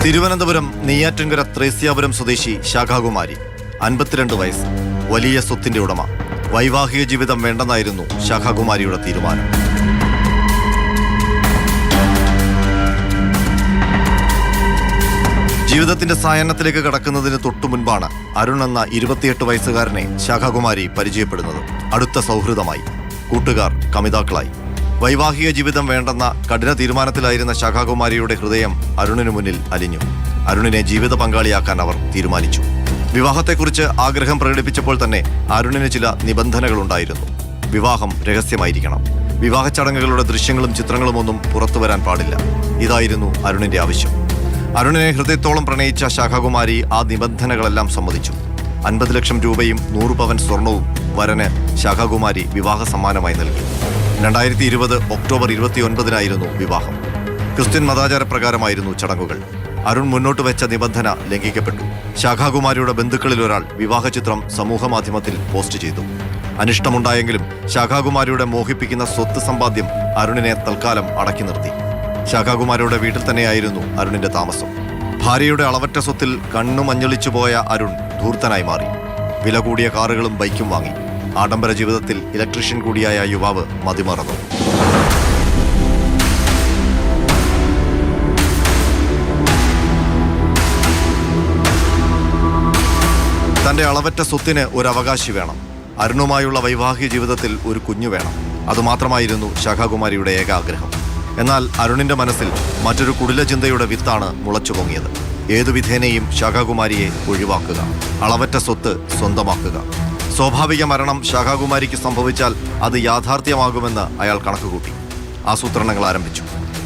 തിരുവനന്തപുരം നെയ്യാറ്റിൻകര ത്രേസ്യാപുരം സ്വദേശി ശാഖാകുമാരി, 52 വയസ്സ്, വലിയ സ്വത്തിന്റെ ഉടമ. വൈവാഹിക ജീവിതം വേണ്ടെന്നായിരുന്നു ശാഖാകുമാരിയുടെ തീരുമാനം. ജീവിതത്തിന്റെ സായാഹ്നത്തിലേക്ക് കടക്കുന്നതിന് തൊട്ടു മുൻപാണ് അരുൺ എന്ന 28 വയസ്സുകാരനെ ശാഖാകുമാരി പരിചയപ്പെടുന്നത്. അടുത്ത സൗഹൃദമായി, കൂട്ടുകാർ, കമിതാക്കളായി. വൈവാഹിക ജീവിതം വേണ്ടെന്ന കഠിന തീരുമാനത്തിലായിരുന്ന ശാഖാകുമാരിയുടെ ഹൃദയം അരുണിനു മുന്നിൽ അലിഞ്ഞു. അരുണിനെ ജീവിത പങ്കാളിയാക്കാൻ അവർ തീരുമാനിച്ചു. വിവാഹത്തെക്കുറിച്ച് ആഗ്രഹം പ്രകടിപ്പിച്ചപ്പോൾ തന്നെ അരുണിന് ചില നിബന്ധനകളുണ്ടായിരുന്നു. വിവാഹം രഹസ്യമായിരിക്കണം. വിവാഹ ചടങ്ങുകളുടെ ദൃശ്യങ്ങളും ചിത്രങ്ങളും ഒന്നും പുറത്തു വരാൻ പാടില്ല. ഇതായിരുന്നു അരുണിന്റെ ആവശ്യം. അരുണിനെ ഹൃദയത്തോളം പ്രണയിച്ച ശാഖാകുമാരി ആ നിബന്ധനകളെല്ലാം സമ്മതിച്ചു. 50 ലക്ഷം രൂപയും 100 പവൻ സ്വർണവും വരന് ശാഖാകുമാരി വിവാഹ സമ്മാനമായി നൽകി. 2020 ഒക്ടോബർ 29-നായിരുന്നു വിവാഹം. ക്രിസ്ത്യൻ മതാചാരപ്രകാരമായിരുന്നു ചടങ്ങുകൾ. അരുൺ മുന്നോട്ട് വെച്ച നിബന്ധന ലംഘിക്കപ്പെട്ടു. ശാഖാകുമാരിയുടെ ബന്ധുക്കളിൽ ഒരാൾ വിവാഹ ചിത്രം സമൂഹമാധ്യമത്തിൽ പോസ്റ്റ് ചെയ്തു. അനിഷ്ടമുണ്ടായെങ്കിലും ശാഖാകുമാരിയുടെ മോഹിപ്പിക്കുന്ന സ്വത്ത് സമ്പാദ്യം അരുണിനെ തൽക്കാലം അടക്കി നിർത്തി. ശാഖാകുമാരിയുടെ വീട്ടിൽ തന്നെയായിരുന്നു അരുണിന്റെ താമസം. ഭാര്യയുടെ അളവറ്റ സ്വത്തിൽ കണ്ണു മഞ്ഞളിച്ചു പോയ അരുൺ ധൂർത്തനായി മാറി. വില കൂടിയ കാറുകളും ബൈക്കും വാങ്ങി. ആഡംബര ജീവിതത്തിൽ ഇലക്ട്രീഷ്യൻ കൂടിയായ യുവാവ് മതിമറന്നു. തന്റെ അളവറ്റ സ്വത്തിന് ഒരു അവകാശി വേണം. അരുണുമായുള്ള വൈവാഹിക ജീവിതത്തിൽ ഒരു കുഞ്ഞു വേണം. അതുമാത്രമായിരുന്നു ശാഖാകുമാരിയുടെ ഏക ആഗ്രഹം. എന്നാൽ അരുണിന്റെ മനസ്സിൽ മറ്റൊരു കുടില ചിന്തയുടെ വിത്താണ് മുളച്ചു പൊങ്ങിയത്. ഏതു വിധേനയും ശാഖാകുമാരിയെ ഒഴിവാക്കുക, അളവറ്റ സ്വത്ത് സ്വന്തമാക്കുക. സ്വാഭാവിക മരണം ശാഖാകുമാരിക്ക് സംഭവിച്ചാൽ അത് യാഥാർത്ഥ്യമാകുമെന്ന് അയാൾ കണക്കുകൂട്ടി. ആസൂത്രണങ്ങൾ ആരംഭിച്ചു.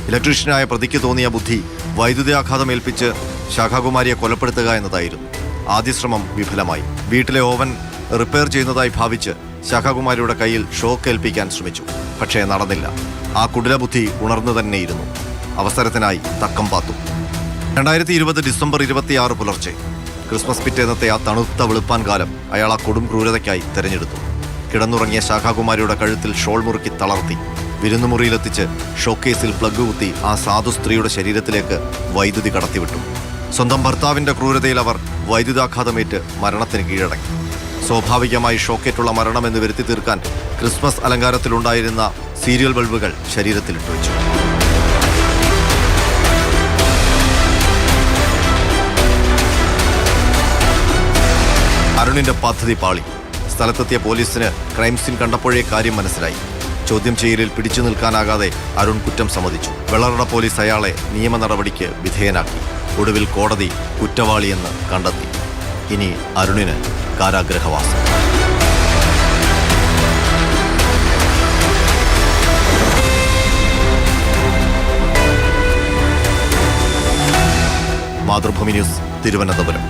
ഇലക്ട്രീഷ്യനായ പ്രതിക്ക് തോന്നിയ ബുദ്ധി വൈദ്യുതാഘാതം ഏൽപ്പിച്ച് ശാഖാകുമാരിയെ കൊലപ്പെടുത്തുക എന്നതായിരുന്നു. ആദ്യ ശ്രമം വിഫലമായി. വീട്ടിലെ ഓവൻ റിപ്പയർ ചെയ്യുന്നതായി ഭാവിച്ച് ശാഖാകുമാരിയുടെ കയ്യിൽ ഷോക്ക് ഏൽപ്പിക്കാൻ ശ്രമിച്ചു. പക്ഷേ നടന്നില്ല. ആ കുടിലബുദ്ധി ഉണർന്നു തന്നെയിരുന്നു. അവസരത്തിനായി തക്കം പാത്തു. 2020 ഡിസംബർ 26 പുലർച്ചെ, ക്രിസ്മസ് പിറ്റേന്നത്തെ ആ തണുത്ത വെളുപ്പാൻ കാലം അയാൾ ആ കൊടും ക്രൂരതയ്ക്കായി തെരഞ്ഞെടുത്തു. കിടന്നുറങ്ങിയ ശാഖാകുമാരിയുടെ കഴുത്തിൽ ഷോൾ മുറുക്കി തളർത്തി വിരുന്നുമുറിയിലെത്തിച്ച് ഷോക്കേസിൽ പ്ലഗ് കുത്തി ആ സാധു സ്ത്രീയുടെ ശരീരത്തിലേക്ക് വൈദ്യുതി കടത്തിവിട്ടു. സ്വന്തം ഭർത്താവിന്റെ ക്രൂരതയിൽ അവർ വൈദ്യുതാഘാതമേറ്റ് മരണത്തിന് കീഴടങ്ങി. സ്വാഭാവികമായി ഷോക്കേറ്റുള്ള മരണമെന്ന് വരുത്തി തീർക്കാൻ ക്രിസ്മസ് അലങ്കാരത്തിലുണ്ടായിരുന്ന സീരിയൽ ബൾബുകൾ ശരീരത്തിലിട്ടു വെച്ചു. അരുണിന്റെ പദ്ധതി പാളി. സ്ഥലത്തെത്തിയ പോലീസിന് ക്രൈം സീൻ കണ്ടപ്പോഴേ കാര്യം മനസ്സിലായി. ചോദ്യം ചെയ്യലിൽ പിടിച്ചു നിൽക്കാനാകാതെ അരുൺ കുറ്റം സമ്മതിച്ചു. വെള്ളറട പോലീസ് അയാളെ നിയമ നടപടിക്ക് വിധേയനാക്കി. ഒടുവിൽ കോടതി കുറ്റവാളിയെന്ന് കണ്ടെത്തി. ഇനി അരുണിന് കാരാഗ്രഹവാസം. മാതൃഭൂമി ന്യൂസ്, തിരുവനന്തപുരം.